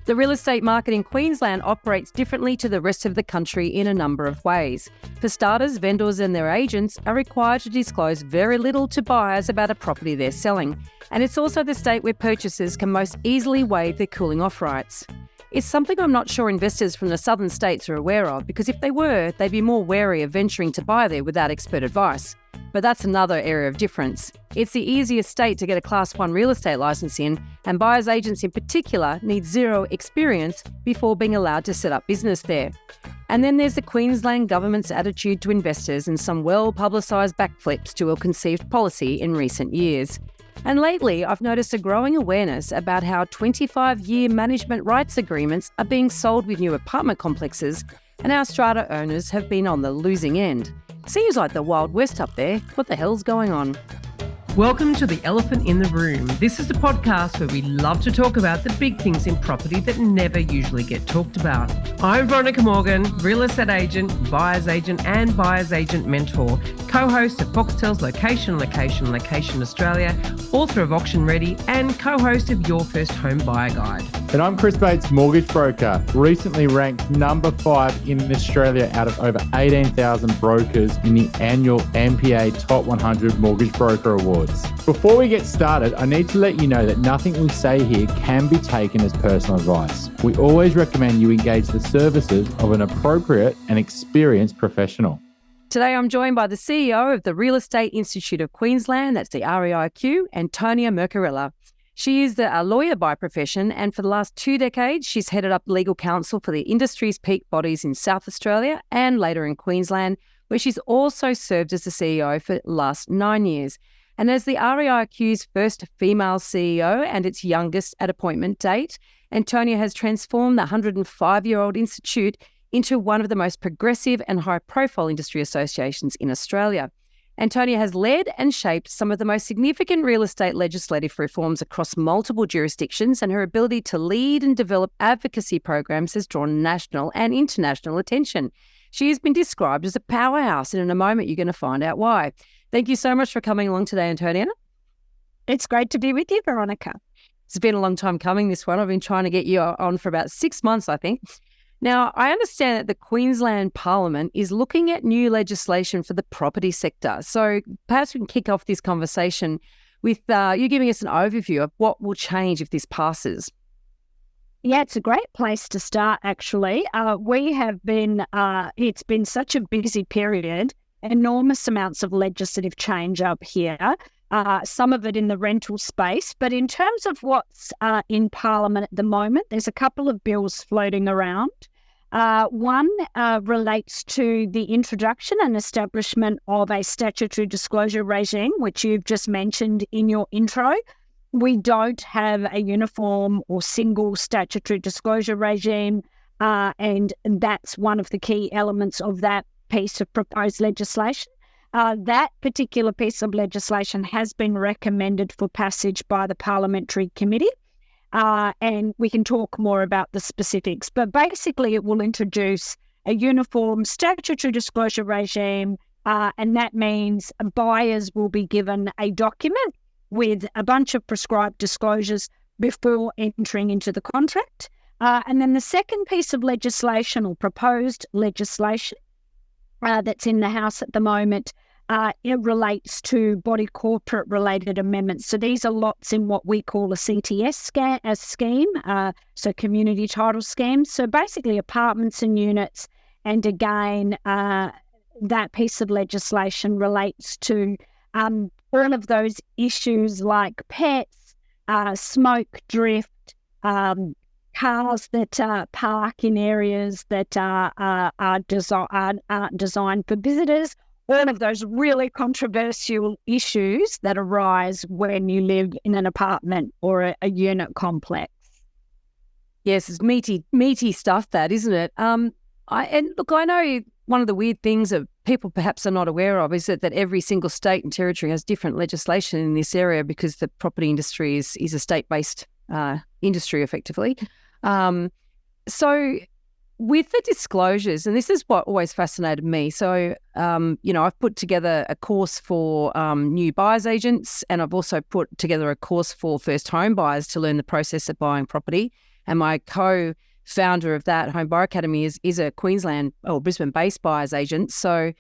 The real estate market in Queensland operates differently to the rest of the country in a number of ways. For starters, vendors and their agents are required to disclose very little to buyers about a property they're selling. And it's also the state where purchasers can most easily waive their cooling off rights. It's something I'm not sure investors from the southern states are aware of, because if they were, they'd be more wary of venturing to buy there without expert advice. But that's another area of difference. It's the easiest state to get a Class 1 real estate licence in, and buyers agents in particular need zero experience before being allowed to set up business there. And then there's the Queensland government's attitude to investors and some well-publicised backflips to ill-conceived policy in recent years. And lately, I've noticed a growing awareness about how 25-year management rights agreements are being sold with new apartment complexes, and our strata owners have been on the losing end. Seems like the Wild West up there. What the hell's going on? Welcome to The Elephant in the Room. This is the podcast where we love to talk about the big things in property that never usually get talked about. I'm Veronica Morgan, real estate agent, buyer's agent and buyer's agent mentor, co-host of Foxtel's Location Australia, author of Auction Ready and co-host of Your First Home Buyer Guide. And I'm Chris Bates, mortgage broker, recently ranked number 5 in Australia out of over 18,000 brokers in the annual MPA Top 100 Mortgage Broker Awards. Before we get started, I need to let you know that nothing we say here can be taken as personal advice. We always recommend you engage the services of an appropriate and experienced professional. Today I'm joined by the CEO of the Real Estate Institute of Queensland, that's the REIQ, Antonia Mercorella. She is a lawyer by profession, and for the last 2 decades, she's headed up legal counsel for the industry's peak bodies in South Australia and later in Queensland, where she's also served as the CEO for the last 9 years. And as the REIQ's first female CEO and its youngest at appointment date, Antonia has transformed the 105-year-old institute into one of the most progressive and high-profile industry associations in Australia. Antonia has led and shaped some of the most significant real estate legislative reforms across multiple jurisdictions, and her ability to lead and develop advocacy programs has drawn national and international attention. She has been described as a powerhouse, and in a moment you're going to find out why. Thank you so much for coming along today, Antonia. It's great to be with you, Veronica. It's been a long time coming, this one. I've been trying to get you on for about 6 months, I think. Now, I understand that the Queensland Parliament is looking at new legislation for the property sector. So perhaps we can kick off this conversation with you giving us an overview of what will change if this passes. Yeah, it's a great place to start, actually. We have been, it's been such a busy period, enormous amounts of legislative change up here, some of it in the rental space. But in terms of what's in Parliament at the moment, there's a couple of bills floating around. One relates to the introduction and establishment of a statutory disclosure regime, which you've just mentioned in your intro. We don't have a uniform or single statutory disclosure regime, and that's one of the key elements of that piece of proposed legislation. That particular piece of legislation has been recommended for passage by the Parliamentary Committee, and we can talk more about the specifics. But basically, it will introduce a uniform statutory disclosure regime, and that means buyers will be given a document with a bunch of prescribed disclosures before entering into the contract. And then the second piece of legislation or proposed legislation that's in the House at the moment, it relates to body corporate related amendments. So these are lots in what we call a CTS scheme, so community title scheme. So basically apartments and units. And again, that piece of legislation relates to all of those issues like pets, smoke, drift, cars that park in areas that aren't designed for visitors, all of those really controversial issues that arise when you live in an apartment or a unit complex. Yes, it's meaty stuff, that, isn't it? And look, I know one of the weird things that people perhaps are not aware of is that every single state and territory has different legislation in this area, because the property industry is a state-based industry, effectively. So with the disclosures, and this is what always fascinated me. So, I've put together a course for new buyers agents, and I've also put together a course for first home buyers to learn the process of buying property. and my co-founder of that Home Buyer Academy is a Queensland or Brisbane-based buyer's agent. So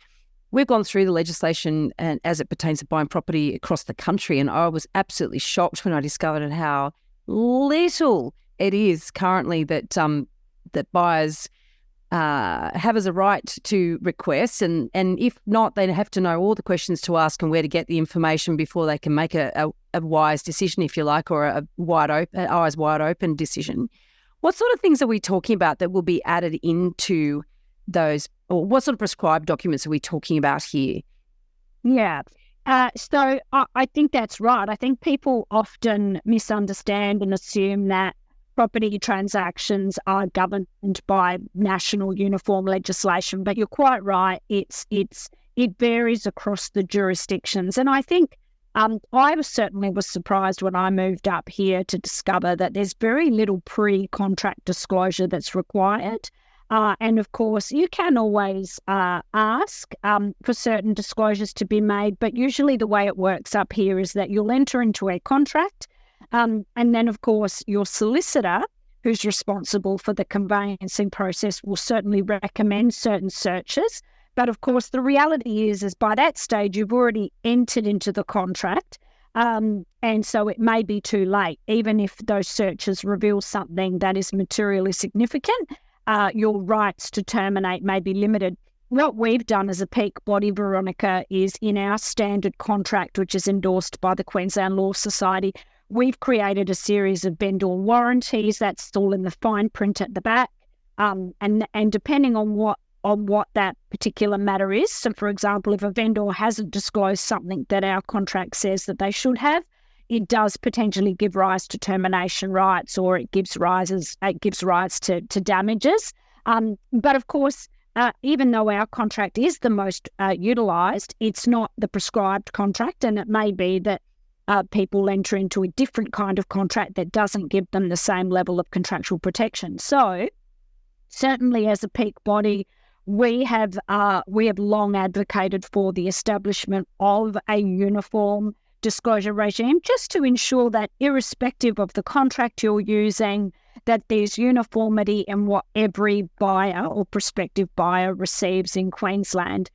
we've gone through the legislation and as it pertains to buying property across the country, and I was absolutely shocked when I discovered how little it is currently that that buyers have as a right to request, and if not, they have to know all the questions to ask and where to get the information before they can make a wise decision, if you like, or a eyes wide open decision. What sort of things are we talking about that will be added into those, or what sort of prescribed documents are we talking about here? Yeah. So I think that's right. I think people often misunderstand and assume that property transactions are governed by national uniform legislation, but you're quite right. It varies across the jurisdictions, and I think I certainly was surprised when I moved up here to discover that there's very little pre-contract disclosure that's required. And of course, you can always ask for certain disclosures to be made, but usually the way it works up here is that you'll enter into a contract. And then, of course, your solicitor, who's responsible for the conveyancing process, will certainly recommend certain searches. But, of course, the reality is by that stage, you've already entered into the contract. And so it may be too late. Even if those searches reveal something that is materially significant, your rights to terminate may be limited. What we've done as a peak body, Veronica, is in our standard contract, which is endorsed by the Queensland Law Society, we've created a series of vendor warranties. That's all in the fine print at the back. And depending on what that particular matter is, so for example, if a vendor hasn't disclosed something that our contract says that they should have, it does potentially give rise to termination rights, or it gives rise to damages. But of course, even though our contract is the most utilised, it's not the prescribed contract, and it may be that people enter into a different kind of contract that doesn't give them the same level of contractual protection. So certainly as a peak body, we have long advocated for the establishment of a uniform disclosure regime, just to ensure that irrespective of the contract you're using, that there's uniformity in what every buyer or prospective buyer receives in Queensland.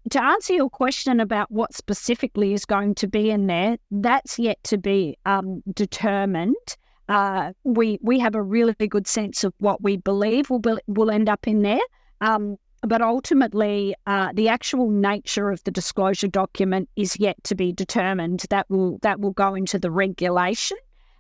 To answer your question about what specifically is going to be in there, that's yet to be determined. We have a really good sense of what we believe will end up in there. But ultimately, the actual nature of the disclosure document is yet to be determined. That will go into the regulation.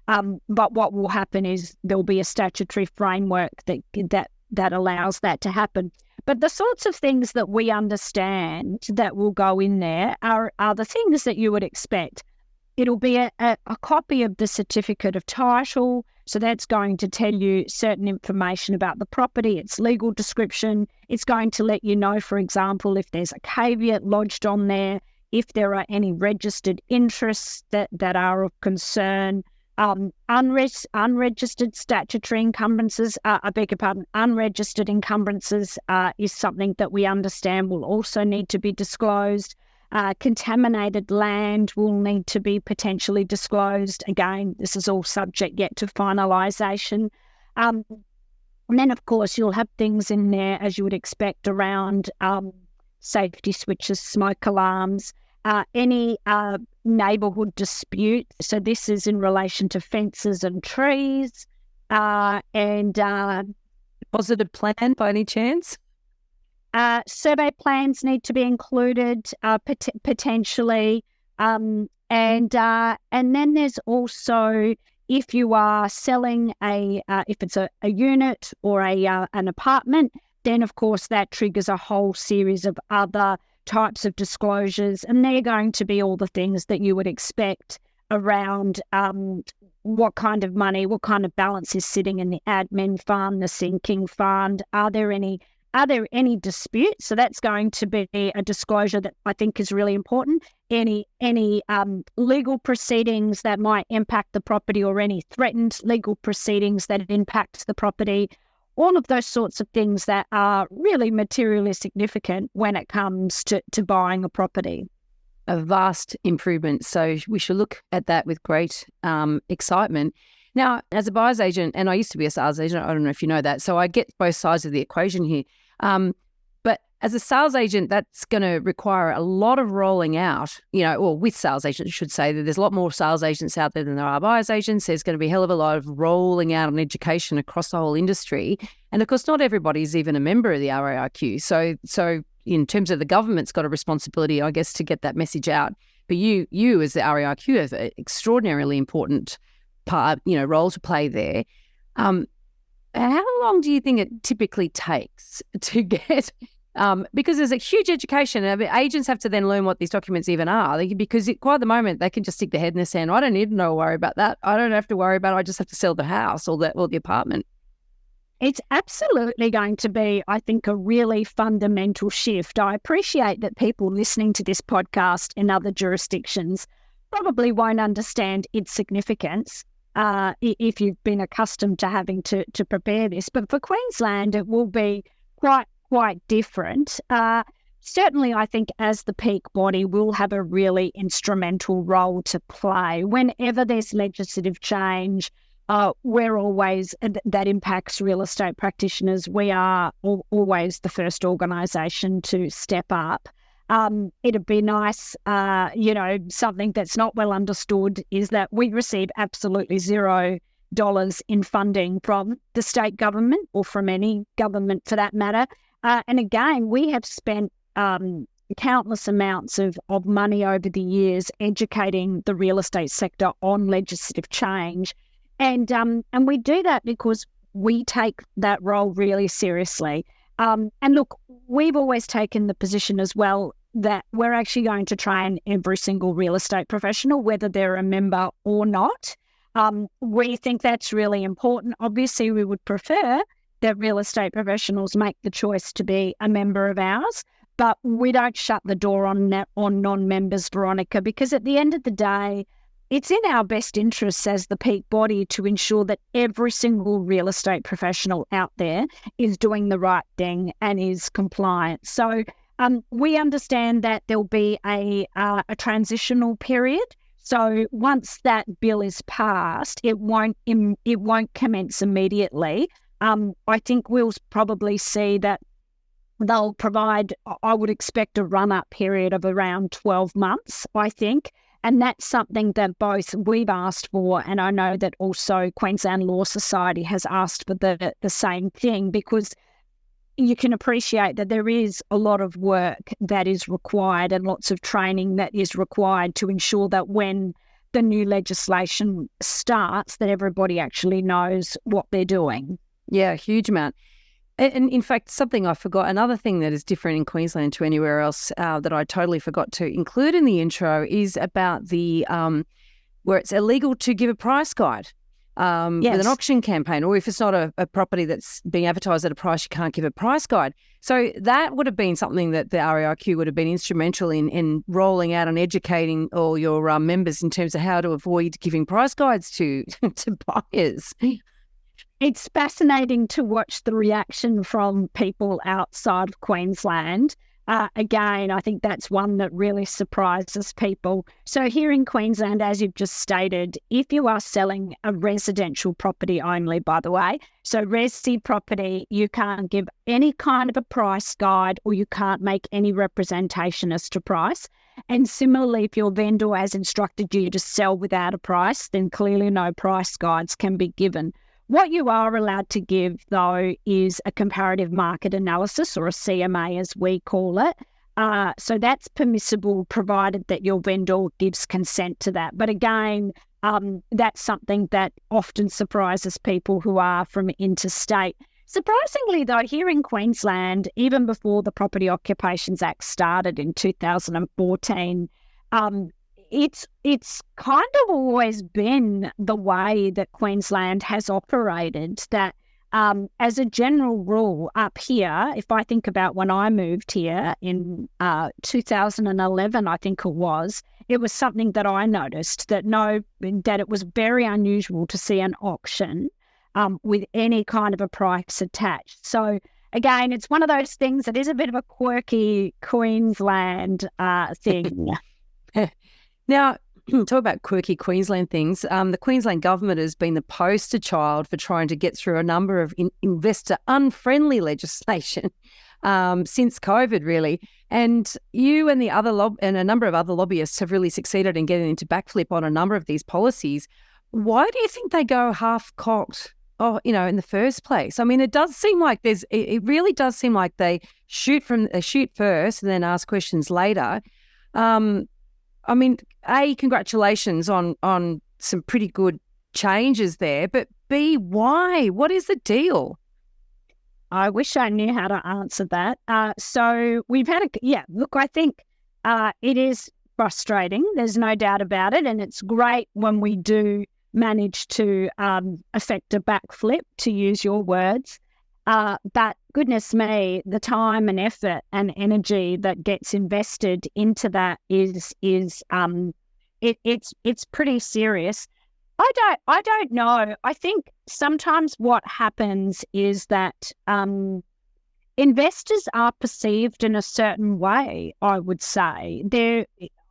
But what will happen is there'll be a statutory framework that allows that to happen. But the sorts of things that we understand that will go in there are the things that you would expect. It'll be a copy of the certificate of title. So that's going to tell you certain information about the property, its legal description. It's going to let you know, for example, if there's a caveat lodged on there, if there are any registered interests that are of concern. Unregistered statutory encumbrances, unregistered encumbrances is something that we understand will also need to be disclosed. Contaminated land will need to be potentially disclosed. Again, this is all subject yet to finalisation. And then, of course, you'll have things in there, as you would expect, around safety switches, smoke alarms, any neighbourhood dispute. So this is in relation to fences and trees, and Positive plan by any chance? survey plans need to be included potentially, and then there's also, if you are selling if it's a unit or an apartment, then of course that triggers a whole series of other types of disclosures, and they're going to be all the things that you would expect around what kind of money, what kind of balance is sitting in the admin fund, the sinking fund. Are there any disputes? So that's going to be a disclosure that I think is really important. Any legal proceedings that might impact the property, or any threatened legal proceedings that impact the property. All of those sorts of things that are really materially significant when it comes to buying a property. A vast improvement. So we should look at that with great excitement. Now, as a buyer's agent, and I used to be a sales agent, I don't know if you know that, so I get both sides of the equation here. But as a sales agent, that's going to require a lot of rolling out, with sales agents, I should say that there's a lot more sales agents out there than there are buyer's agents. There's going to be a hell of a lot of rolling out on education across the whole industry. And of course, not everybody's even a member of the REIQ. So in terms of the government's got a responsibility, I guess, to get that message out. But you as the REIQ have an extraordinarily important part, role to play there. How long do you think it typically takes to get, because there's a huge education, agents have to then learn what these documents even are, because quite at the moment they can just stick their head in the sand. I don't need to worry about that. I don't have to worry about it. I just have to sell the house or the apartment. It's absolutely going to be, I think, a really fundamental shift. I appreciate that people listening to this podcast in other jurisdictions probably won't understand its significance if you've been accustomed to having to prepare this. But for Queensland, it will be quite different. Certainly, I think as the peak body, we'll have a really instrumental role to play. Whenever there's legislative change, we're always, that impacts real estate practitioners, we are always the first organisation to step up. It'd be nice, something that's not well understood is that we receive absolutely $0 in funding from the state government or from any government for that matter. And again, we have spent countless amounts of money over the years educating the real estate sector on legislative change. And we do that because we take that role really seriously. And look, we've always taken the position as well that we're actually going to train every single real estate professional, whether they're a member or not. We think that's really important. Obviously, we would prefer that real estate professionals make the choice to be a member of ours, but we don't shut the door on non-members, Veronica, because at the end of the day, it's in our best interests as the peak body to ensure that every single real estate professional out there is doing the right thing and is compliant. So we understand that there'll be a transitional period. So once that bill is passed, it won't commence immediately. I think we'll probably see that they'll provide, I would expect, a run-up period of around 12 months, I think. And that's something that both we've asked for, and I know that also Queensland Law Society has asked for the same thing, because you can appreciate that there is a lot of work that is required and lots of training that is required to ensure that when the new legislation starts, that everybody actually knows what they're doing. Yeah, a huge amount. And in fact, something I forgot, another thing that is different in Queensland to anywhere else that I totally forgot to include in the intro is about the where it's illegal to give a price guide with an auction campaign, or if it's not a property that's being advertised at a price, you can't give a price guide. So that would have been something that the REIQ would have been instrumental in rolling out and educating all your members in terms of how to avoid giving price guides to buyers. It's fascinating to watch the reaction from people outside of Queensland. Again, I think that's one that really surprises people. So here in Queensland, as you've just stated, if you are selling a residential property only, by the way, so resi property, you can't give any kind of a price guide or you can't make any representation as to price. And similarly, if your vendor has instructed you to sell without a price, then clearly no price guides can be given. What you are allowed to give, though, is a comparative market analysis, or a CMA as we call it. So that's permissible provided that your vendor gives consent to that. But again, that's something that often surprises people who are from interstate. Surprisingly, though, here in Queensland, even before the Property Occupations Act started in 2014, it's kind of always been the way that Queensland has operated, that as a general rule up here, if I think about when I moved here in 2011, I think it was something that I noticed, that it was very unusual to see an auction with any kind of a price attached. So again, it's one of those things that is a bit of a quirky Queensland thing. Now, talk about quirky Queensland things. The Queensland government has been the poster child for trying to get through a number of investor unfriendly legislation since COVID, really. And you and a number of other lobbyists have really succeeded in getting into backflip on a number of these policies. Why do you think they go half-cocked? In the first place? I mean, it does seem like it really does seem like they shoot first and then ask questions later. I mean, A, congratulations on some pretty good changes there, but B, why? What is the deal? I wish I knew how to answer that. So we've had I think it is frustrating. There's no doubt about it. And it's great when we do manage to affect a backflip, to use your words. But goodness me, the time and effort and energy that gets invested into that is it's pretty serious. I don't know. I think sometimes what happens is that investors are perceived in a certain way, I would say.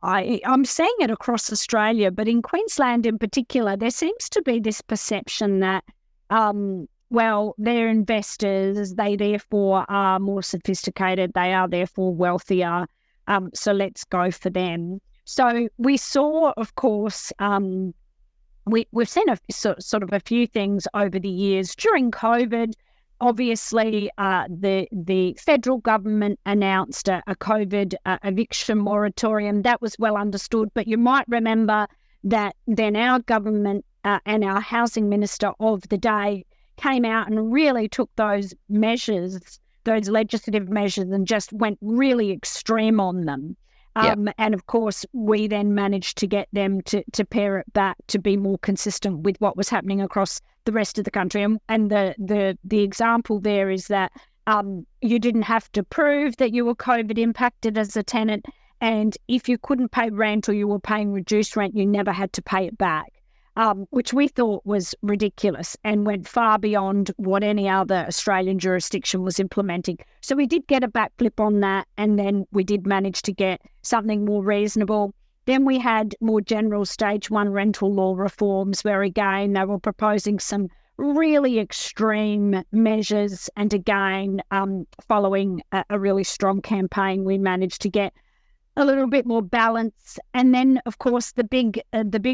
I'm seeing it across Australia, but in Queensland in particular, there seems to be this perception that, they're investors, they therefore are more sophisticated, they are therefore wealthier, so let's go for them. So we saw, of course, we've seen sort of a few things over the years. During COVID, obviously, the federal government announced a COVID eviction moratorium. That was well understood, but you might remember that then our government and our housing minister of the day came out and really took those measures, those legislative measures, and just went really extreme on them. And of course, we then managed to get them to pare it back to be more consistent with what was happening across the rest of the country. And the example there is that you didn't have to prove that you were COVID impacted as a tenant. And if you couldn't pay rent or you were paying reduced rent, you never had to pay it back, which we thought was ridiculous and went far beyond what any other Australian jurisdiction was implementing. So we did get a backflip on that, and then we did manage to get something more reasonable. Then we had more general stage one rental law reforms where, again, they were proposing some really extreme measures. And again, following a really strong campaign, we managed to get a little bit more balance. And then, of course, the big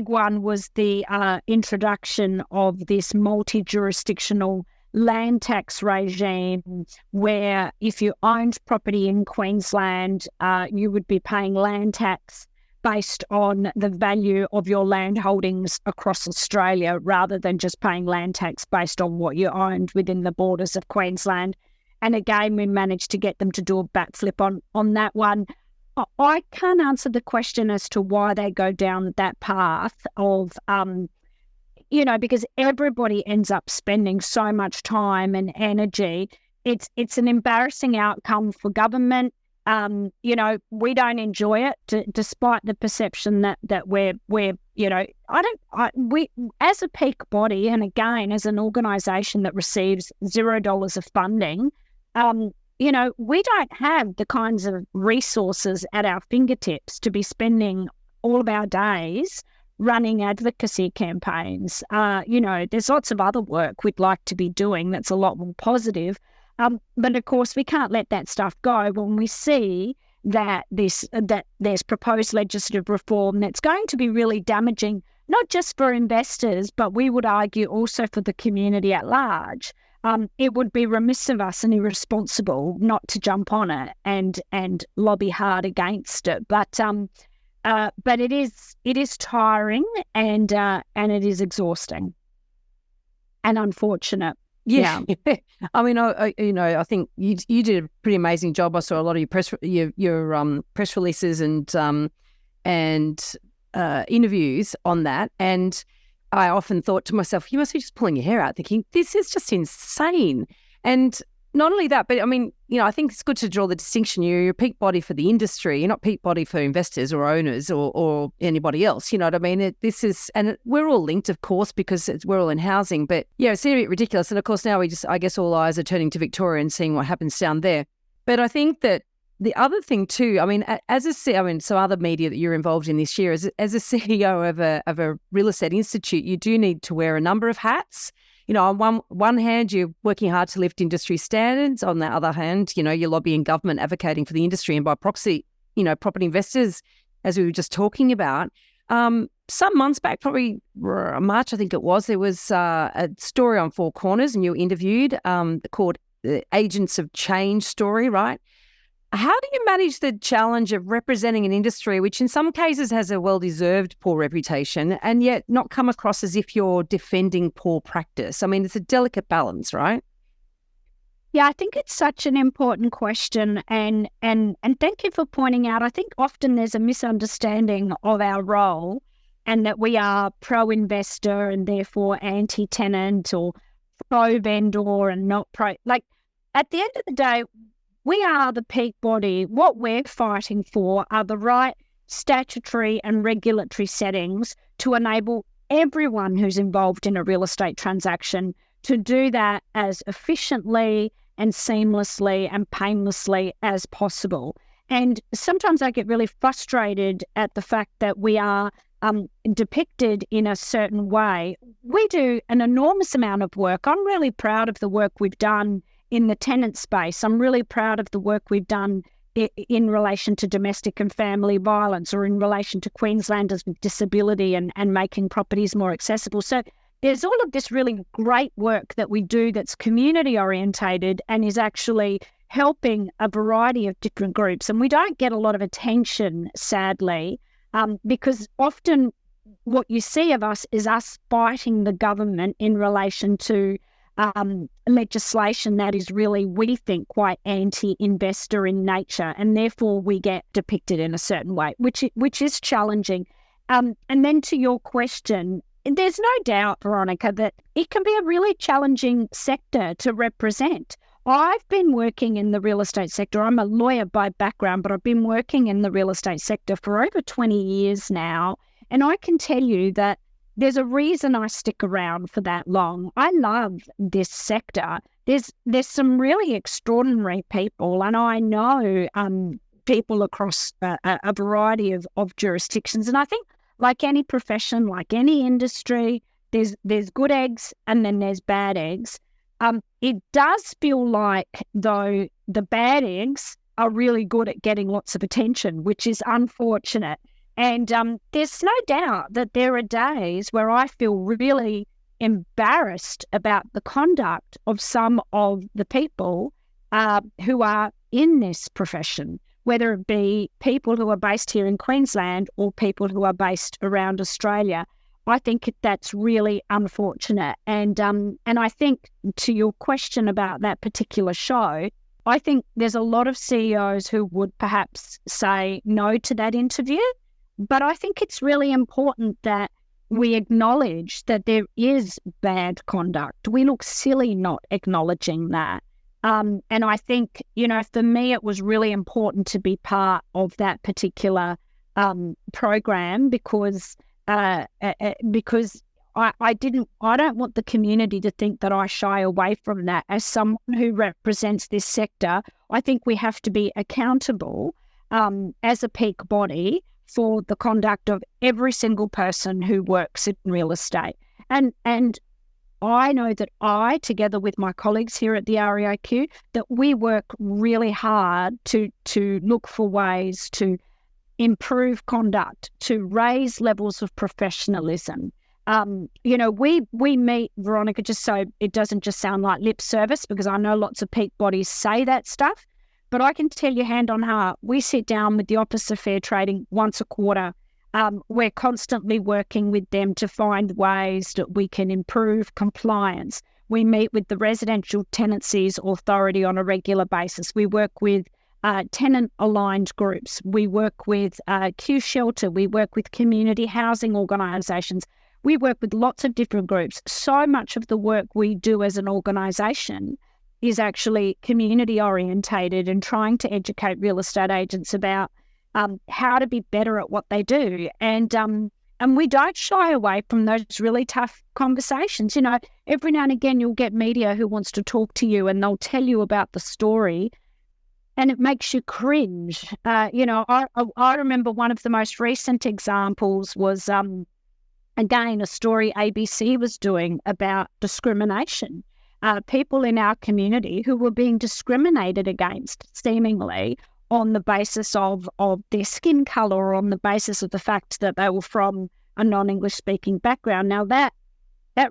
one was the introduction of this multi-jurisdictional land tax regime, where if you owned property in Queensland, you would be paying land tax based on the value of your land holdings across Australia, rather than just paying land tax based on what you owned within the borders of Queensland. And again, we managed to get them to do a backflip on that one. I can't answer the question as to why they go down that path of, because everybody ends up spending so much time and energy. It's an embarrassing outcome for government. We don't enjoy it, despite the perception that we're we as a peak body, and again as an organisation that receives $0 of funding, we don't have the kinds of resources at our fingertips to be spending all of our days running advocacy campaigns. There's lots of other work we'd like to be doing that's a lot more positive. But of course, we can't let that stuff go when we see that there's proposed legislative reform that's going to be really damaging, not just for investors, but we would argue also for the community at large. It would be remiss of us and irresponsible not to jump on it and lobby hard against it. But it is tiring and it is exhausting and unfortunate. Yeah. I mean, I think you did a pretty amazing job. I saw a lot of your press releases and interviews on that, and I often thought to myself, you must be just pulling your hair out, thinking this is just insane. And not only that, but I mean, I think it's good to draw the distinction. You're a peak body for the industry. You're not peak body for investors or owners or anybody else. You know what I mean? We're all linked, of course, because we're all in housing. But yeah, it's a bit ridiculous. And of course, now I guess all eyes are turning to Victoria and seeing what happens down there. But I think that the other thing too, I mean, so other media that you're involved in this year, as a CEO of a real estate institute, you do need to wear a number of hats. On one hand, you're working hard to lift industry standards. On the other hand, you're lobbying government, advocating for the industry, and by proxy, property investors, as we were just talking about. Some months back, probably March, I think it was, there was a story on Four Corners, and you were interviewed, called the Agents of Change story, right? How do you manage the challenge of representing an industry which in some cases has a well-deserved poor reputation and yet not come across as if you're defending poor practice? I mean, it's a delicate balance, right? Yeah, I think it's such an important question, and thank you for pointing out. I think often there's a misunderstanding of our role and that we are pro-investor and therefore anti-tenant or pro-vendor and not pro. Like, at the end of the day, we are the peak body. What we're fighting for are the right statutory and regulatory settings to enable everyone who's involved in a real estate transaction to do that as efficiently and seamlessly and painlessly as possible. And sometimes I get really frustrated at the fact that we are depicted in a certain way. We do an enormous amount of work. I'm really proud of the work we've done in the tenant space. I'm really proud of the work we've done in relation to domestic and family violence, or in relation to Queenslanders with disability and making properties more accessible. So there's all of this really great work that we do that's community orientated and is actually helping a variety of different groups. And we don't get a lot of attention, sadly, because often what you see of us is us fighting the government in relation to legislation that is really, we think, quite anti-investor in nature, and therefore we get depicted in a certain way, which is challenging. And then to your question, there's no doubt, Veronica, that it can be a really challenging sector to represent. I've been working in the real estate sector. I'm a lawyer by background, but I've been working in the real estate sector for over 20 years now, and I can tell you that there's a reason I stick around for that long. I love this sector. There's some really extraordinary people, and I know people across a variety of jurisdictions. And I think, like any profession, like any industry, there's good eggs and then there's bad eggs. It does feel like, though, the bad eggs are really good at getting lots of attention, which is unfortunate. And there's no doubt that there are days where I feel really embarrassed about the conduct of some of the people who are in this profession, whether it be people who are based here in Queensland or people who are based around Australia. I think that's really unfortunate. And I think, to your question about that particular show, I think there's a lot of CEOs who would perhaps say no to that interview. But I think it's really important that we acknowledge that there is bad conduct. We look silly not acknowledging that. And I think, for me, it was really important to be part of that particular program because I don't want the community to think that I shy away from that. As someone who represents this sector, I think we have to be accountable as a peak body for the conduct of every single person who works in real estate. And I know that together with my colleagues here at the REIQ, that we work really hard to look for ways to improve conduct, to raise levels of professionalism. We meet, Veronica, just so it doesn't just sound like lip service, because I know lots of peak bodies say that stuff. But I can tell you, hand on heart, we sit down with the Office of Fair Trading once a quarter. We're constantly working with them to find ways that we can improve compliance. We meet with the Residential Tenancies Authority on a regular basis. We work with tenant-aligned groups. We work with Q Shelter. We work with community housing organisations. We work with lots of different groups. So much of the work we do as an organisation is actually community orientated and trying to educate real estate agents about how to be better at what they do. And we don't shy away from those really tough conversations. Every now and again you'll get media who wants to talk to you and they'll tell you about the story and it makes you cringe. I remember one of the most recent examples was, again, a story ABC was doing about discrimination. People in our community who were being discriminated against, seemingly, on the basis of their skin colour or on the basis of the fact that they were from a non-English speaking background. Now, that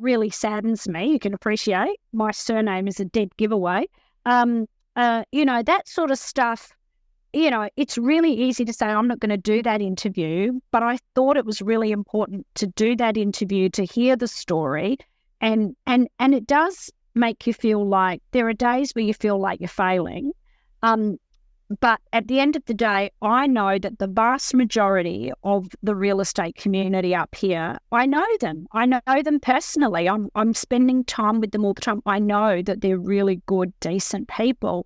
really saddens me. You can appreciate my surname is a dead giveaway. That sort of stuff, it's really easy to say, I'm not going to do that interview, but I thought it was really important to do that interview, to hear the story. And it does make you feel like there are days where you feel like you're failing. But at the end of the day, I know that the vast majority of the real estate community up here, I know them. I know them personally. I'm spending time with them all the time. I know that they're really good, decent people.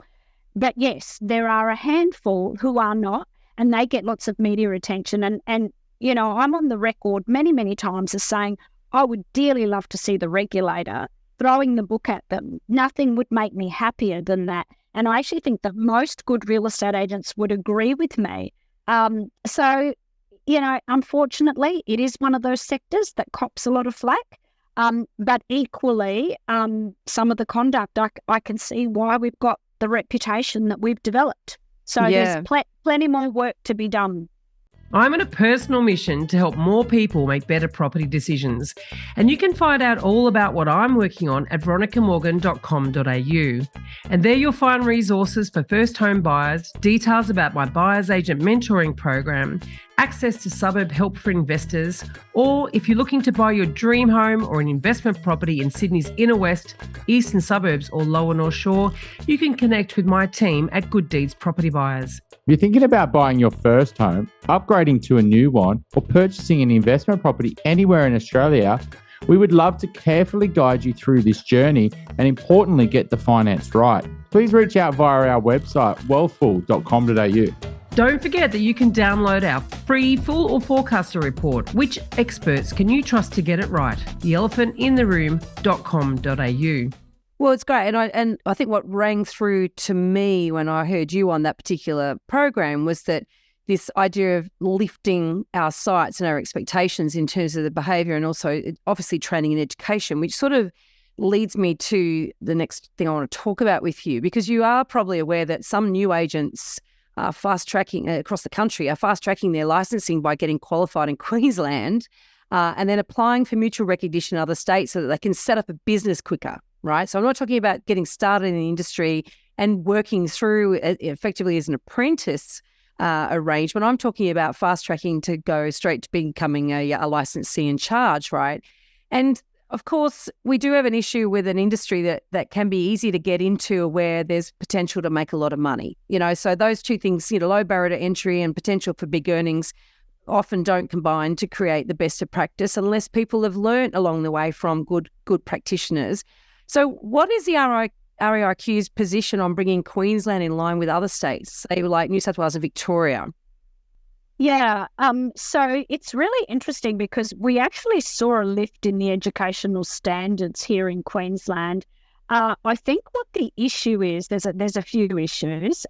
But yes, there are a handful who are not, and they get lots of media attention. And I'm on the record many, many times as saying, I would dearly love to see the regulator throwing the book at them. Nothing would make me happier than that. And I actually think that most good real estate agents would agree with me. Unfortunately, it is one of those sectors that cops a lot of flack. But equally, some of the conduct, I can see why we've got the reputation that we've developed. So there's plenty more work to be done. I'm on a personal mission to help more people make better property decisions. And you can find out all about what I'm working on at veronicamorgan.com.au. And there you'll find resources for first home buyers, details about my buyer's agent mentoring program, access to suburb help for investors, or if you're looking to buy your dream home or an investment property in Sydney's inner west, eastern suburbs or lower North Shore, you can connect with my team at Good Deeds Property Buyers. If you're thinking about buying your first home, upgrading to a new one, or purchasing an investment property anywhere in Australia, we would love to carefully guide you through this journey and importantly get the finance right. Please reach out via our website, wealthful.com.au. Don't forget that you can download our free full or forecaster report. Which experts can you trust to get it right? theelephantintheroom.com.au. Well, it's great. And I think what rang through to me when I heard you on that particular program was that this idea of lifting our sights and our expectations in terms of the behaviour, and also obviously training and education, which sort of leads me to the next thing I want to talk about with you, because you are probably aware that some new agents are fast-tracking across the country, are fast-tracking their licensing by getting qualified in Queensland and then applying for mutual recognition in other states so that they can set up a business quicker. Right. So I'm not talking about getting started in the industry and working through effectively as an apprentice arrangement. I'm talking about fast tracking to go straight to becoming a licensee in charge. Right. And of course, we do have an issue with an industry that can be easy to get into where there's potential to make a lot of money. So those two things, low barrier to entry and potential for big earnings often don't combine to create the best of practice unless people have learnt along the way from good practitioners. So what is the REIQ's position on bringing Queensland in line with other states, say like New South Wales and Victoria? Yeah, so it's really interesting because we actually saw a lift in the educational standards here in Queensland. I think what the issue is, there's a few issues.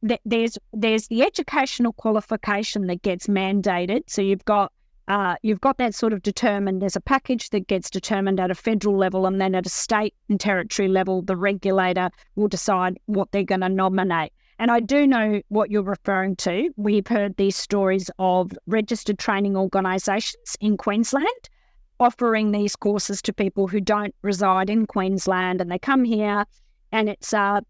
There's the educational qualification that gets mandated. So you've got that sort of determined. There's a package that gets determined at a federal level, and then at a state and territory level, the regulator will decide what they're going to nominate. And I do know what you're referring to. We've heard these stories of registered training organisations in Queensland offering these courses to people who don't reside in Queensland, and they come here. And it's, I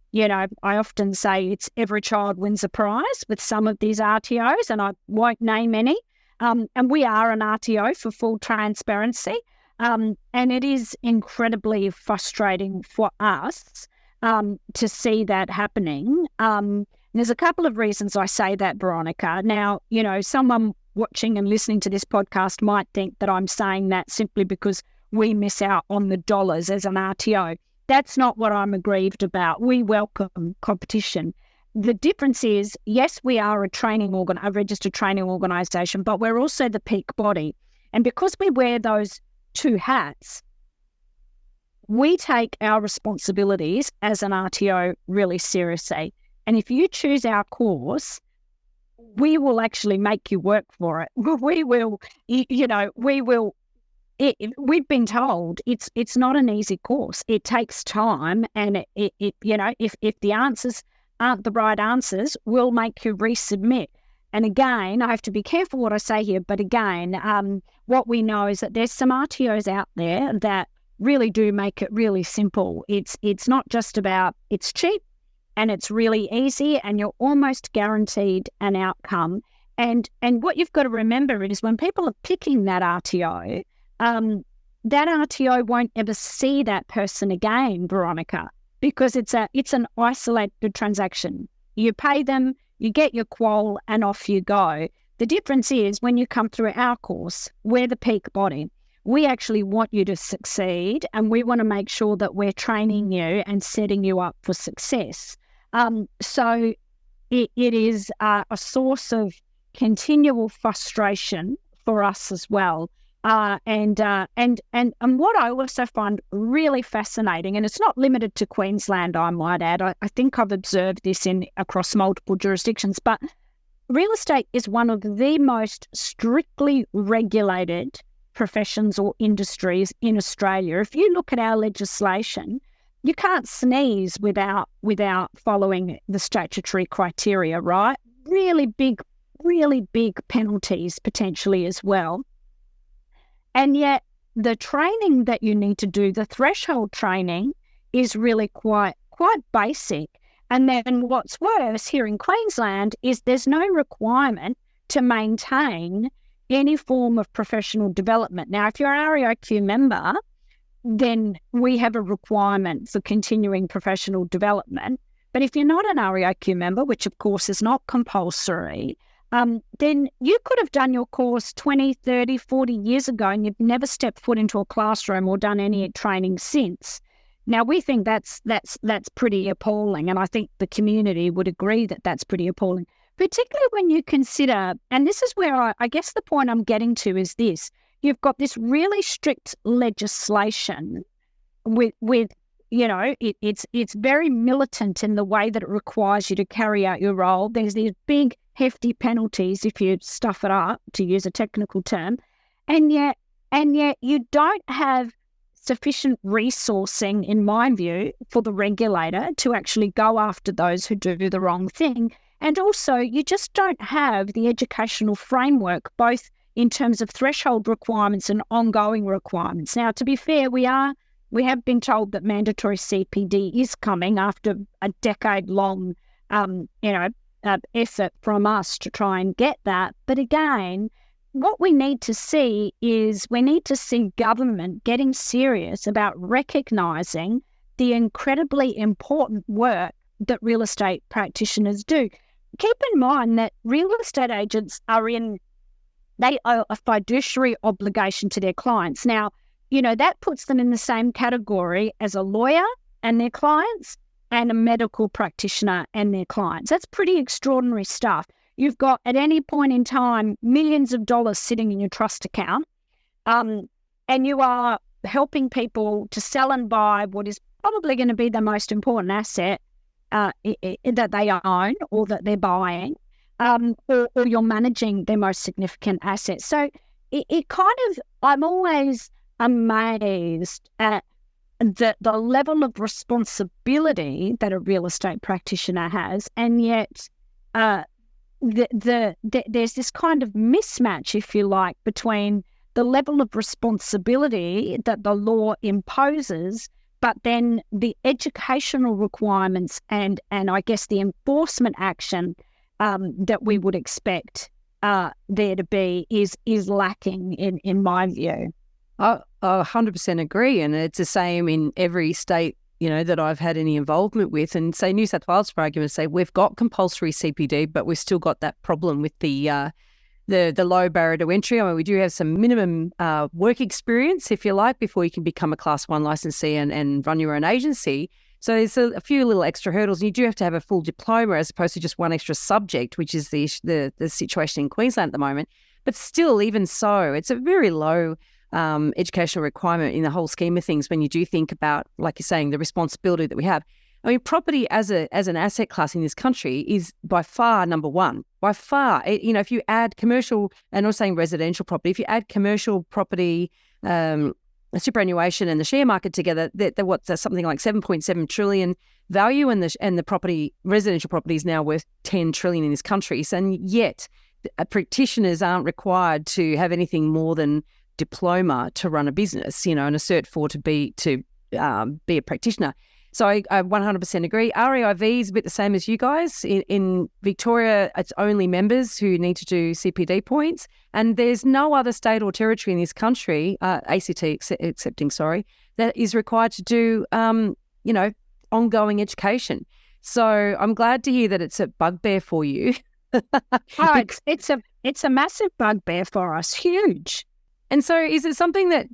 often say it's every child wins a prize with some of these RTOs, and I won't name any. And we are an RTO for full transparency. And it is incredibly frustrating for us to see that happening. There's a couple of reasons I say that, Veronica. Now, someone watching and listening to this podcast might think that I'm saying that simply because we miss out on the dollars as an RTO. That's not what I'm aggrieved about. We welcome competition. The difference is, yes, we are a registered training organisation, but we're also the peak body. And because we wear those two hats, we take our responsibilities as an RTO really seriously. And if you choose our course, we will actually make you work for it. We will, we've been told it's not an easy course. It takes time, and if the answers aren't the right answers, we'll make you resubmit. And again, I have to be careful what I say here, but again, what we know is that there's some RTOs out there that really do make it really simple. It's not just about it's cheap and it's really easy and you're almost guaranteed an outcome. And what you've got to remember is when people are picking that RTO, that RTO won't ever see that person again, Veronica, because it's an isolated transaction. You pay them, you get your qual, and off you go. The difference is when you come through our course, we're the peak body. We actually want you to succeed, and we want to make sure that we're training you and setting you up for success. So it is a source of continual frustration for us as well. And what I also find really fascinating, and it's not limited to Queensland, I might add. I think I've observed this across multiple jurisdictions, but real estate is one of the most strictly regulated professions or industries in Australia. If you look at our legislation, you can't sneeze without following the statutory criteria, right? Really big penalties potentially as well. And yet the training that you need to do, the threshold training, is really quite basic. And then what's worse here in Queensland is there's no requirement to maintain any form of professional development. Now, if you're an REIQ member, then we have a requirement for continuing professional development. But if you're not an REIQ member, which of course is not compulsory, then you could have done your course 20, 30, 40 years ago and you've never stepped foot into a classroom or done any training since. Now, we think that's pretty appalling, and I think the community would agree that that's pretty appalling, particularly when you consider, and this is where I guess the point I'm getting to is this: you've got this really strict legislation with it's very militant in the way that it requires you to carry out your role. There's these big, hefty penalties if you stuff it up, to use a technical term, and yet you don't have sufficient resourcing, in my view, for the regulator to actually go after those who do the wrong thing. And also, you just don't have the educational framework, both in terms of threshold requirements and ongoing requirements. Now, to be fair, we have been told that mandatory CPD is coming after a decade-long, effort from us to try and get that. But again, what we need to see is government getting serious about recognising the incredibly important work that real estate practitioners do. Keep in mind that real estate agents they owe a fiduciary obligation to their clients. Now, that puts them in the same category as a lawyer and their clients and a medical practitioner and their clients. That's pretty extraordinary stuff. You've got, at any point in time, millions of dollars sitting in your trust account, and you are helping people to sell and buy what is probably going to be the most important asset that they own or that they're buying, or you're managing their most significant asset. So I'm always amazed at the level of responsibility that a real estate practitioner has, and yet there's this kind of mismatch, if you like, between the level of responsibility that the law imposes, but then the educational requirements and I guess the enforcement action that we would expect there to be is lacking in my view. I 100% agree, and it's the same in every state that I've had any involvement with. And say New South Wales, for argument's sake, we've got compulsory CPD, but we've still got that problem with the low barrier to entry. I mean, we do have some minimum work experience, if you like, before you can become a Class 1 licensee and run your own agency. So there's a few little extra hurdles. You do have to have a full diploma as opposed to just one extra subject, which is the situation in Queensland at the moment. But still, even so, it's a very low educational requirement in the whole scheme of things when you do think about, like you're saying, the responsibility that we have. I mean, property as an asset class in this country is by far number one. By far, if you add commercial, and I'm not saying residential property, if you add commercial property, superannuation and the share market together, that's something like 7.7 trillion value, and the residential property is now worth 10 trillion in this country. And yet, practitioners aren't required to have anything more than diploma to run a business, and a Cert 4 to be a practitioner. So I 100% agree. REIV is a bit the same as you guys. In Victoria, it's only members who need to do CPD points, and there's no other state or territory in this country, ACT accepting, that is required to do, ongoing education. So I'm glad to hear that it's a bugbear for you. It's a massive bugbear for us, huge. And so is it something that,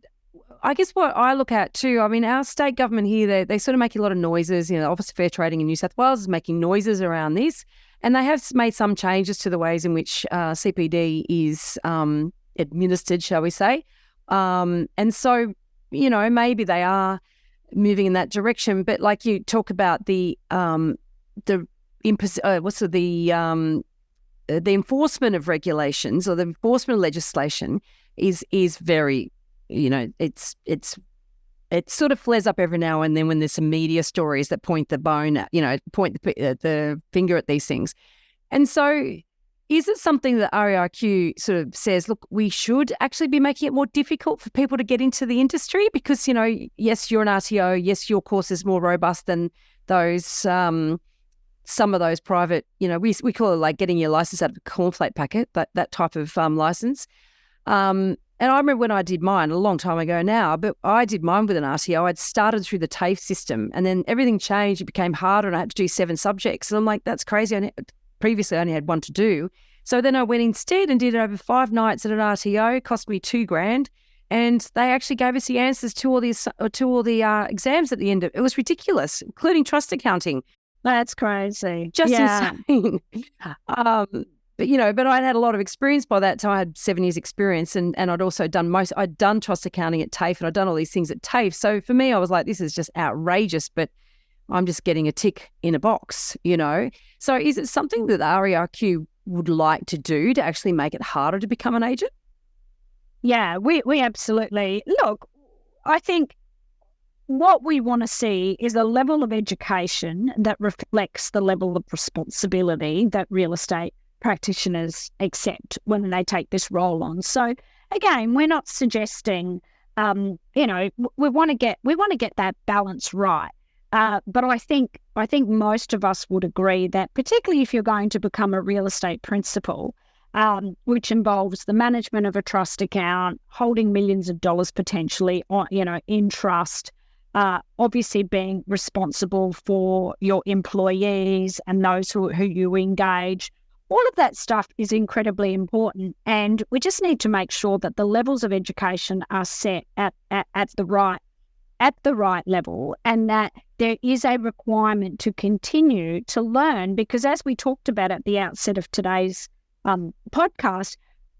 I guess what I look at too, I mean, our state government here, they sort of make a lot of noises. The Office of Fair Trading in New South Wales is making noises around this, and they have made some changes to the ways in which CPD is administered, shall we say. And so, maybe they are moving in that direction. But like you talk about the enforcement of regulations or the enforcement of legislation is very, it sort of flares up every now and then when there's some media stories that point the finger at these things. And so is it something that REIQ sort of says, look, we should actually be making it more difficult for people to get into the industry? Because, yes, you're an RTO, yes, your course is more robust than those some of those private, we call it like getting your license out of a cornflake packet, that type of license. And I remember when I did mine a long time ago now, but I did mine with an RTO. I'd started through the TAFE system, and then everything changed. It became harder, and I had to do 7 subjects. And I'm like, that's crazy. Previously, I only had 1 to do. So then I went instead and did it over 5 nights at an RTO. It cost me $2,000, and they actually gave us the answers to all the exams at the end of it. It was ridiculous, including trust accounting. That's crazy. Just insane. But I'd had a lot of experience by that time. I had 7 years experience, and I'd also I'd done trust accounting at TAFE, and I'd done all these things at TAFE. So for me, I was like, this is just outrageous, but I'm just getting a tick in a box, So is it something that the REIQ would like to do to actually make it harder to become an agent? Yeah, we absolutely. Look, I think what we want to see is a level of education that reflects the level of responsibility that real estate practitioners accept when they take this role on. So again, we're not suggesting, we want to get that balance right. But I think most of us would agree that particularly if you're going to become a real estate principal, which involves the management of a trust account, holding millions of dollars potentially, in trust, obviously being responsible for your employees and those who you engage. All of that stuff is incredibly important, and we just need to make sure that the levels of education are set at the right level, and that there is a requirement to continue to learn, because as we talked about at the outset of today's podcast,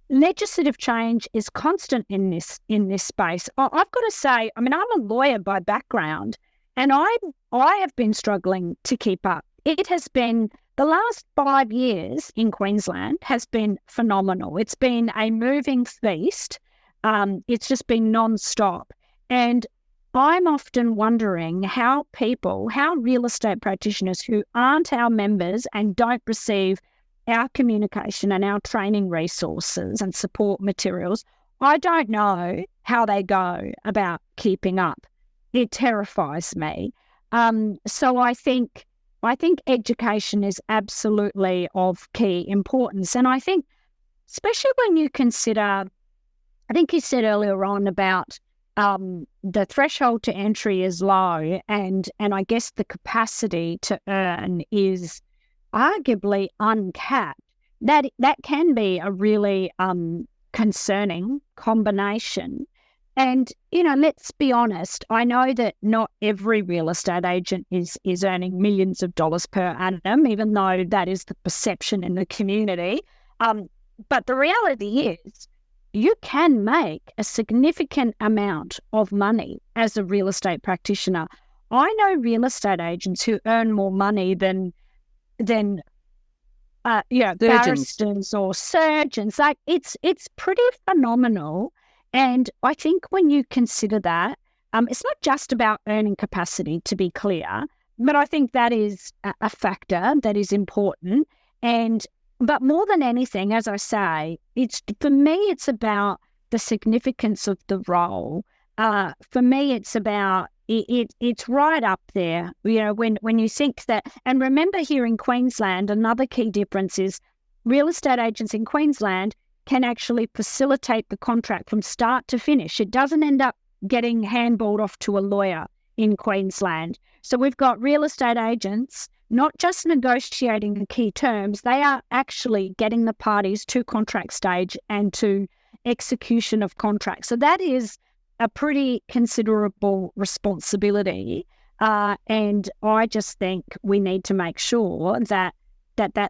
legislative change is constant in this space. I've got to say, I mean, I'm a lawyer by background, and I have been struggling to keep up. It has been, the last 5 years in Queensland has been phenomenal. It's been a moving feast. It's just been non-stop. And I'm often wondering how real estate practitioners who aren't our members and don't receive our communication and our training resources and support materials, I don't know how they go about keeping up. It terrifies me. So I think education is absolutely of key importance. And I think, especially when you consider, I think you said earlier on about the threshold to entry is low, and I guess the capacity to earn is arguably uncapped. That can be a really concerning combination. And, let's be honest, I know that not every real estate agent is earning millions of dollars per annum, even though that is the perception in the community. But the reality is you can make a significant amount of money as a real estate practitioner. I know real estate agents who earn more money than Surgeons. barristers or surgeons. Like it's pretty phenomenal. And I think when you consider that, it's not just about earning capacity, to be clear, but I think that is a factor that is important. But more than anything, as I say, for me, it's about the significance of the role. For me, it's about it's right up there. When you think that, and remember here in Queensland, another key difference is real estate agents in Queensland can actually facilitate the contract from start to finish. It doesn't end up getting handballed off to a lawyer in Queensland. So we've got real estate agents not just negotiating the key terms, they are actually getting the parties to contract stage and to execution of contracts. So that is a pretty considerable responsibility. And I just think we need to make sure that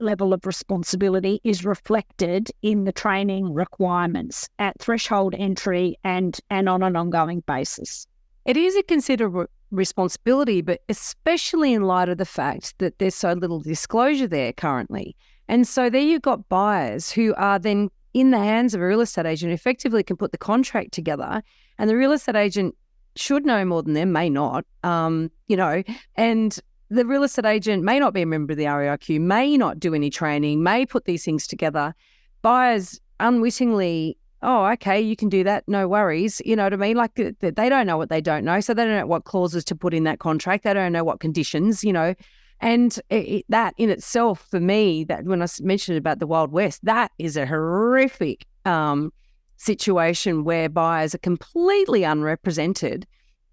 level of responsibility is reflected in the training requirements at threshold entry and on an ongoing basis. It is a considerable responsibility, but especially in light of the fact that there's so little disclosure there currently. And so there you've got buyers who are then in the hands of a real estate agent who effectively can put the contract together, and the real estate agent should know more than them, may not, and the real estate agent may not be a member of the REIQ, may not do any training, may put these things together. Buyers unwittingly, oh, okay, you can do that, no worries. You know what I mean? Like they don't know what they don't know, so they don't know what clauses to put in that contract. They don't know what conditions, And that in itself, for me, that when I mentioned about the Wild West, that is a horrific situation where buyers are completely unrepresented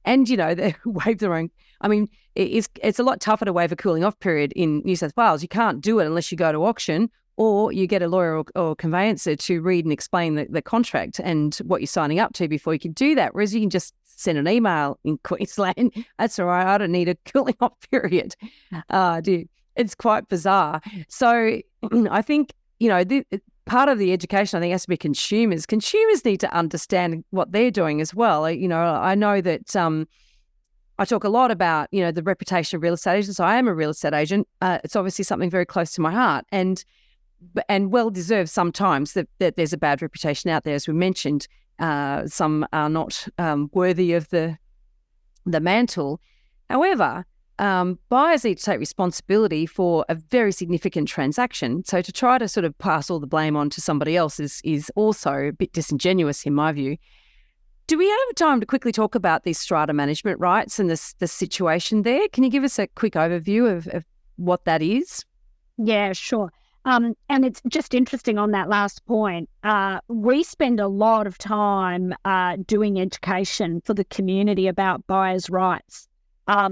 and, they waive their own. I mean, it's a lot tougher to waive a cooling off period in New South Wales. You can't do it unless you go to auction or you get a lawyer or conveyancer to read and explain the contract and what you're signing up to before you can do that. Whereas you can just send an email in Queensland. That's all right. I don't need a cooling off period. It's quite bizarre. So I think, part of the education, I think, has to be consumers. Consumers need to understand what they're doing as well. I know that I talk a lot about, the reputation of real estate agents. I am a real estate agent. It's obviously something very close to my heart and well-deserved sometimes that there's a bad reputation out there, as we mentioned. Some are not worthy of the mantle. However, buyers need to take responsibility for a very significant transaction. So to try to sort of pass all the blame on to somebody else is also a bit disingenuous in my view. Do we have time to quickly talk about these strata management rights and the situation there? Can you give us a quick overview of what that is? Yeah, sure. And it's just interesting on that last point. We spend a lot of time doing education for the community about buyers' rights. At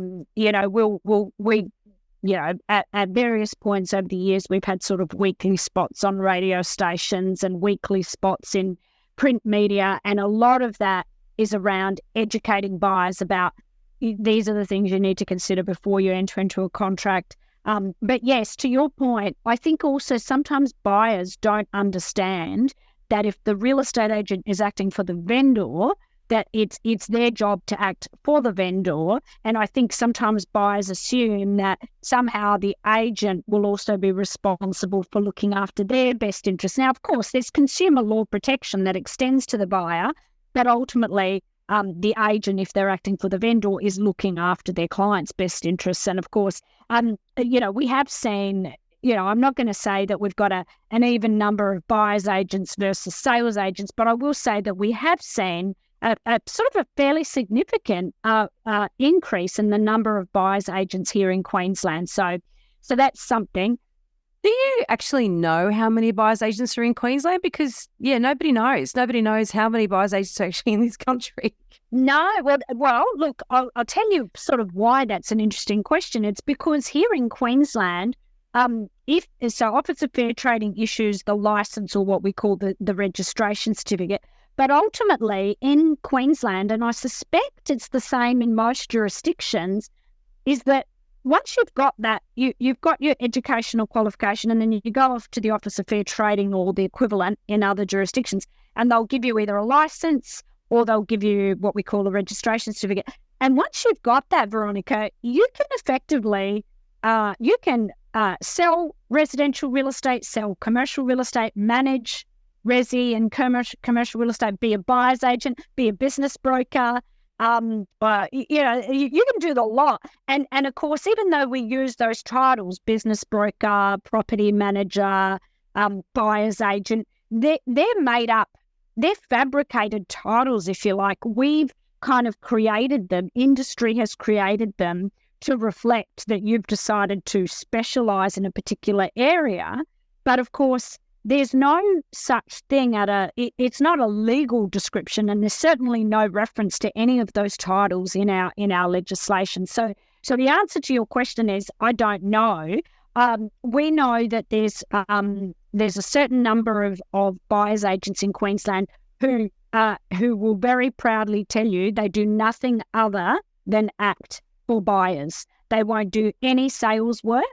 various points over the years, we've had sort of weekly spots on radio stations and weekly spots in print media, and a lot of that is around educating buyers about these are the things you need to consider before you enter into a contract. But yes, to your point, I think also sometimes buyers don't understand that if the real estate agent is acting for the vendor, that it's their job to act for the vendor. And I think sometimes buyers assume that somehow the agent will also be responsible for looking after their best interests. Now, of course, there's consumer law protection that extends to the buyer, but ultimately the agent, if they're acting for the vendor, is looking after their client's best interests. And of course, we have seen, I'm not going to say that we've got an even number of buyers agents versus sales agents, but I will say that we have seen a sort of a fairly significant increase in the number of buyers agents here in Queensland. So that's something. Do you actually know how many buyers agents are in Queensland? Because, nobody knows. Nobody knows how many buyers agents are actually in this country. No. Well, look, I'll tell you sort of why that's an interesting question. It's because here in Queensland, Office of Fair Trading issues the licence, or what we call the registration certificate. But ultimately in Queensland, and I suspect it's the same in most jurisdictions, is that once you've got that, you've got your educational qualification, and then you go off to the Office of Fair Trading or the equivalent in other jurisdictions, and they'll give you either a licence or they'll give you what we call a registration certificate. And once you've got that, Veronica, you can effectively sell residential real estate, sell commercial real estate, manage resi and commercial real estate, be a buyer's agent, be a business broker. You can do the lot. And of course, even though we use those titles, business broker, property manager, buyer's agent, they're made up, they're fabricated titles, if you like. We've kind of created them, industry has created them to reflect that you've decided to specialise in a particular area. But of course, there's no such thing it's not a legal description, and there's certainly no reference to any of those titles in our legislation. So the answer to your question is, I don't know. We know that there's a certain number of buyers agents in Queensland who will very proudly tell you they do nothing other than act for buyers. They won't do any sales work.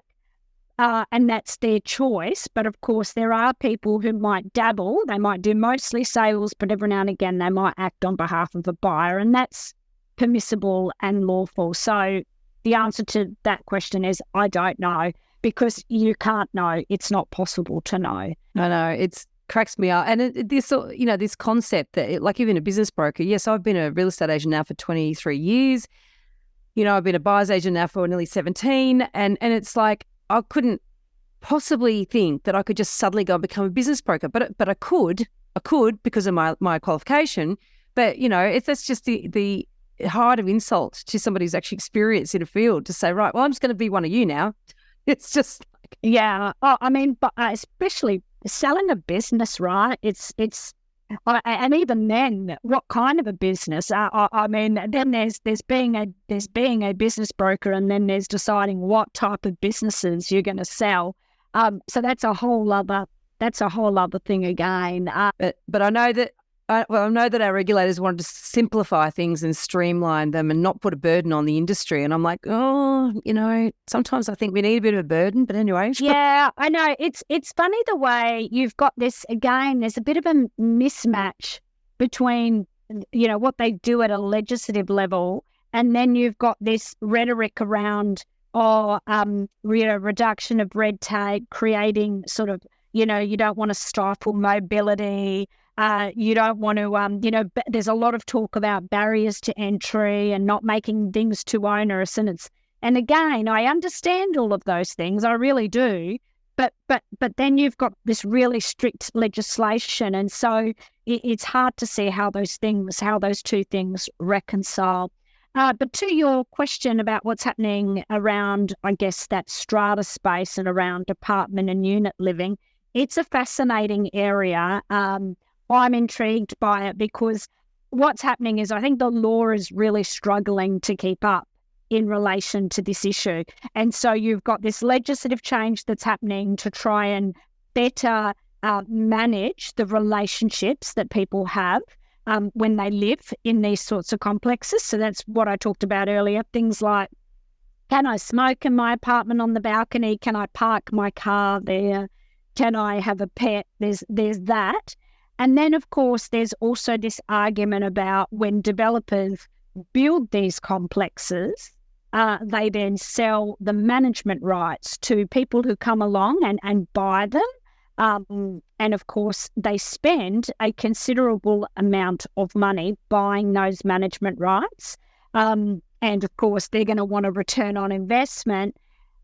And that's their choice. But of course, there are people who might dabble. They might do mostly sales, but every now and again, they might act on behalf of a buyer, and that's permissible and lawful. So the answer to that question is, I don't know, because you can't know. It's not possible to know. I know, it cracks me up. And this concept that, like, even a business broker, yes, I've been a real estate agent now for 23 years. I've been a buyer's agent now for nearly 17. And it's like, I couldn't possibly think that I could just suddenly go and become a business broker, but I could because of my qualification. But that's just the height of insult to somebody who's actually experienced in a field to say, right, well, I'm just going to be one of you now. It's just like, yeah. Oh, I mean, but especially selling a business, right? And even then, what kind of a business? I mean, then there's being a business broker, and then there's deciding what type of businesses you're going to sell. So that's a whole other thing again. But I know that I know that our regulators wanted to simplify things and streamline them and not put a burden on the industry. And I'm like, sometimes I think we need a bit of a burden. But anyway. Yeah, I know. It's funny the way you've got this, again, there's a bit of a mismatch between, what they do at a legislative level, and then you've got this rhetoric around, reduction of red tape, creating sort of, you don't want to stifle mobility. You don't want to, there's a lot of talk about barriers to entry and not making things too onerous. And again, I understand all of those things. I really do. But then you've got this really strict legislation. And so it's hard to see how those two things reconcile. But to your question about what's happening around, I guess, that strata space and around apartment and unit living, it's a fascinating area. I'm intrigued by it because what's happening is I think the law is really struggling to keep up in relation to this issue. And so you've got this legislative change that's happening to try and better manage the relationships that people have when they live in these sorts of complexes. So that's what I talked about earlier. Things like, can I smoke in my apartment on the balcony? Can I park my car there? Can I have a pet? There's that. And then, of course, there's also this argument about when developers build these complexes, they then sell the management rights to people who come along and buy them. And, of course, they spend a considerable amount of money buying those management rights. And, of course, they're going to want a return on investment.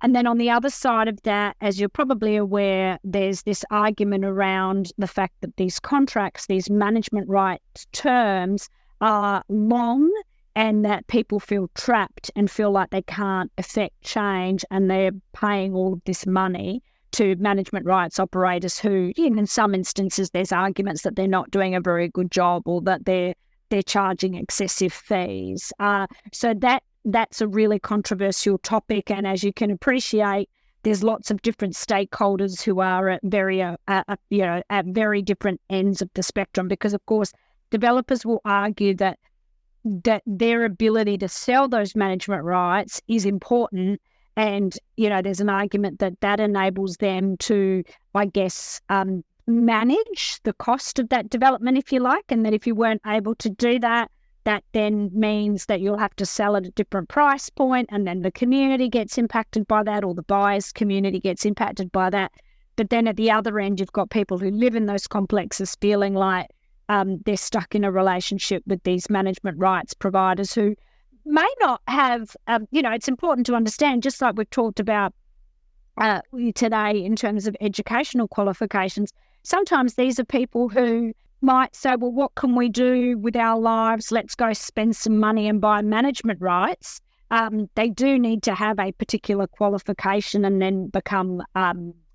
And then on the other side of that, as you're probably aware, there's this argument around the fact that these contracts, these management rights terms are long and that people feel trapped and feel like they can't affect change, and they're paying all of this money to management rights operators who, in some instances, there's arguments that they're not doing a very good job or that they're charging excessive fees. So that's a really controversial topic, and as you can appreciate, there's lots of different stakeholders who are at very different ends of the spectrum. Because, of course, developers will argue that their ability to sell those management rights is important, and there's an argument that enables them to, I guess, manage the cost of that development, if you like, and that if you weren't able to do that, that then means that you'll have to sell at a different price point, and then the community gets impacted by that, or the buyer's community gets impacted by that. But then at the other end, you've got people who live in those complexes feeling like they're stuck in a relationship with these management rights providers who may not have, it's important to understand, just like we've talked about today in terms of educational qualifications, sometimes these are people who might say, well, what can we do with our lives? Let's go spend some money and buy management rights. They do need to have a particular qualification and then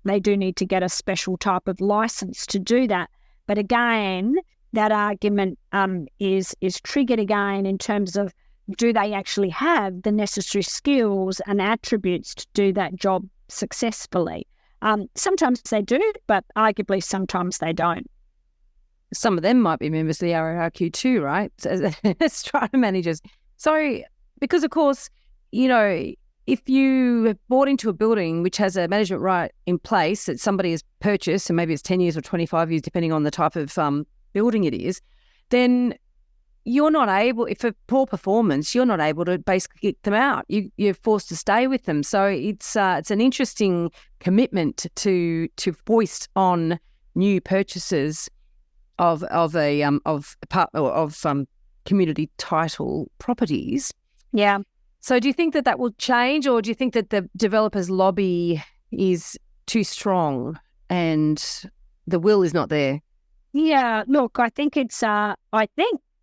they do need to get a special type of license to do that. But again, that argument is triggered again in terms of, do they actually have the necessary skills and attributes to do that job successfully? Sometimes they do, but arguably sometimes they don't. Some of them might be members of the REIQ too, right? As strata managers. So, because of course, if you have bought into a building which has a management right in place that somebody has purchased, and maybe it's 10 years or 25 years, depending on the type of building it is, then you're not able, if for poor performance, you're not able to basically get them out. You're forced to stay with them. So it's an interesting commitment to foist on new purchases of community title properties. Yeah. So do you think that will change, or do you think that the developers' lobby is too strong and the will is not there? Yeah, look, I think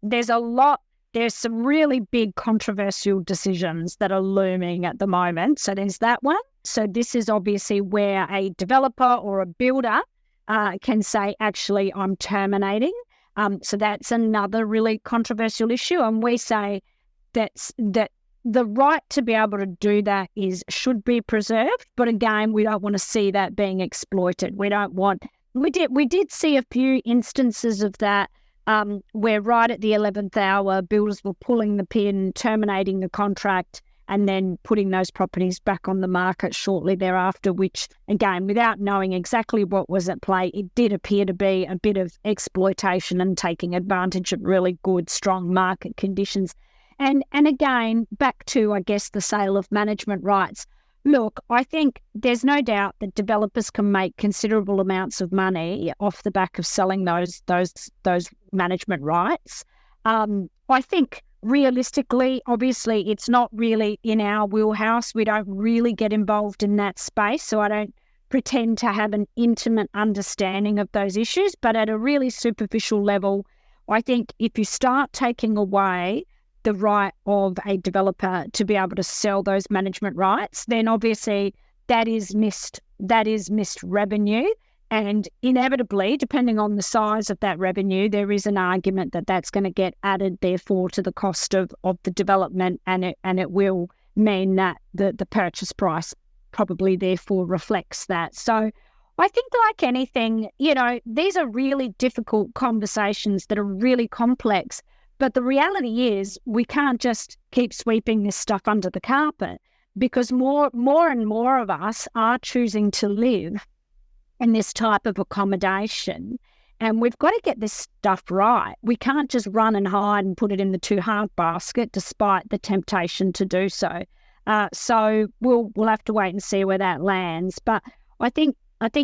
there's some really big controversial decisions that are looming at the moment. So there's that one. So this is obviously where a developer or a builder can say, actually, I'm terminating. So that's another really controversial issue. And we say that the right to be able to do that should be preserved. But again, we don't want to see that being exploited. We did see a few instances of that where right at the 11th hour, builders were pulling the pin, terminating the contract, and then putting those properties back on the market shortly thereafter, which, again, without knowing exactly what was at play, it did appear to be a bit of exploitation and taking advantage of really good, strong market conditions. And again, back to, I guess, the sale of management rights. Look, I think there's no doubt that developers can make considerable amounts of money off the back of selling those management rights. I think realistically, obviously, it's not really in our wheelhouse. We don't really get involved in that space, so I don't pretend to have an intimate understanding of those issues. But at a really superficial level, I think if you start taking away the right of a developer to be able to sell those management rights, then obviously that is missed revenue. And inevitably, depending on the size of that revenue, there is an argument that that's going to get added, therefore, to the cost of the development, and it will mean that the purchase price probably therefore reflects that. So I think, like anything, these are really difficult conversations that are really complex. But the reality is we can't just keep sweeping this stuff under the carpet, because more and more of us are choosing to live in this type of accommodation, and we've got to get this stuff right. We can't just run and hide and put it in the too hard basket, despite the temptation to do so. So we'll have to wait and see where that lands. But I think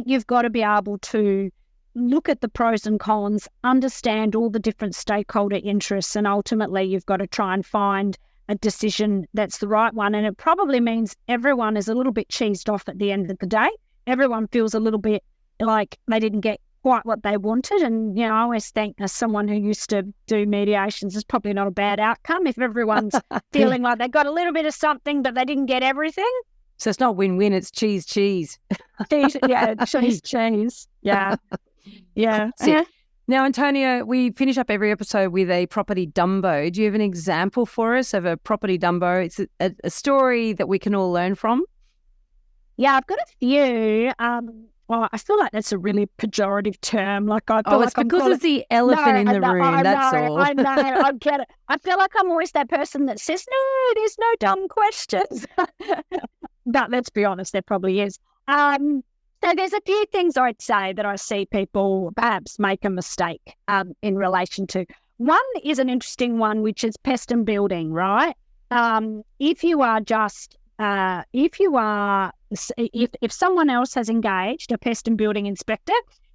you've got to be able to look at the pros and cons, understand all the different stakeholder interests, and ultimately you've got to try and find a decision that's the right one. And it probably means everyone is a little bit cheesed off at the end of the day. Everyone feels a little bit like they didn't get quite what they wanted. And, I always think, as someone who used to do mediations, it's probably not a bad outcome if everyone's feeling like they got a little bit of something, but they didn't get everything. So it's not win-win, it's cheese. Cheese, yeah, cheese. Yeah. Yeah. Now, Antonia, we finish up every episode with a property dumbo. Do you have an example for us of a property dumbo? It's a story that we can all learn from. Yeah, I've got a few. I feel like that's a really pejorative term. It's because it's the elephant in the room. That's all. I know. I get it. I feel like I'm always that person that says, no, there's no dumb questions. But let's be honest, there probably is. So there's a few things I'd say that I see people perhaps make a mistake in relation to. one is an interesting one, which is pest and building, right? If someone else has engaged a pest and building inspector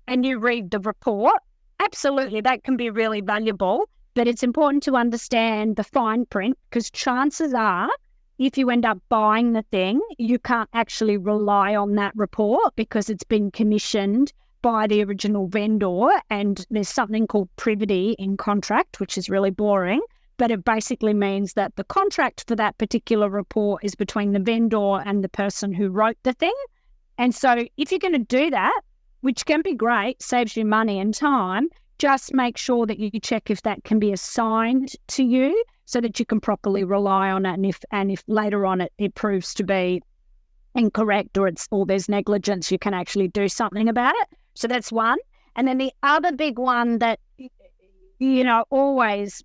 and you read the report, absolutely, that can be really valuable. But it's important to understand the fine print, because chances are, if you end up buying the thing, you can't actually rely on that report because it's been commissioned by the original vendor, and there's something called privity in contract, which is really boring, but it basically means that the contract for that particular report is between the vendor and the person who wrote the thing. And so if you're going to do that, which can be great, saves you money and time, just make sure that you check if that can be assigned to you so that you can properly rely on it. And if later on it proves to be incorrect or there's negligence, you can actually do something about it. So that's one. And then the other big one that, always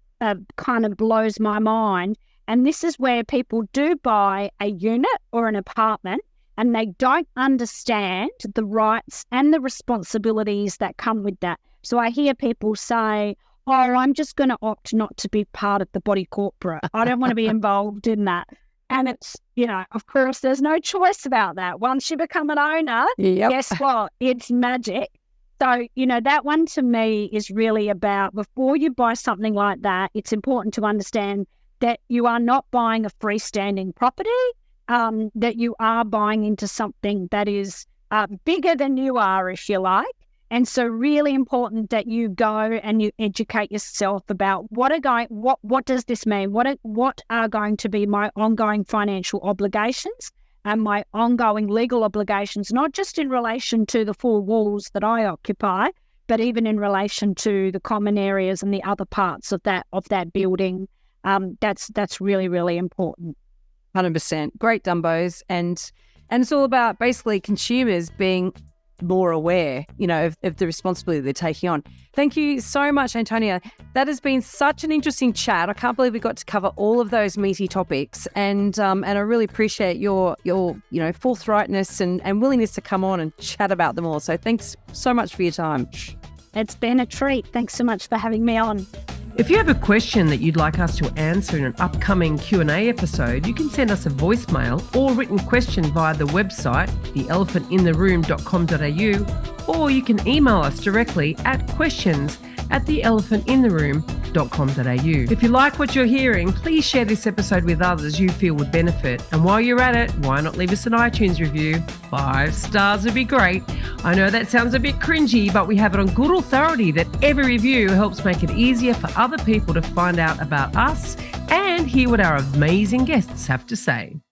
kind of blows my mind, and this is where people do buy a unit or an apartment and they don't understand the rights and the responsibilities that come with that. So I hear people say, oh, I'm just going to opt not to be part of the body corporate. I don't want to be involved in that. And it's, of course, there's no choice about that. Once you become an owner, Guess what? It's magic. So, that one to me is really about, before you buy something like that, it's important to understand that you are not buying a freestanding property, that you are buying into something that is bigger than you are, if you like. And so really important that you go and you educate yourself about what does this mean? What are going to be my ongoing financial obligations and my ongoing legal obligations, not just in relation to the 4 walls that I occupy, but even in relation to the common areas and the other parts of that building. That's really, really important. 100%. Great dumbos. And it's all about basically consumers being more aware, of the responsibility they're taking on. Thank you so much, Antonia. That has been such an interesting chat. I can't believe we got to cover all of those meaty topics, and I really appreciate your forthrightness and willingness to come on and chat about them all. So thanks so much for your time. It's been a treat. Thanks so much for having me on. If you have a question that you'd like us to answer in an upcoming Q&A episode, you can send us a voicemail or written question via the website, theelephantintheroom.com.au, or you can email us directly at questions@theelephantintheroom.com.au. If you like what you're hearing, please share this episode with others you feel would benefit. And while you're at it, why not leave us an iTunes review? 5 stars would be great. I know that sounds a bit cringy, but we have it on good authority that every review helps make it easier for other people to find out about us and hear what our amazing guests have to say.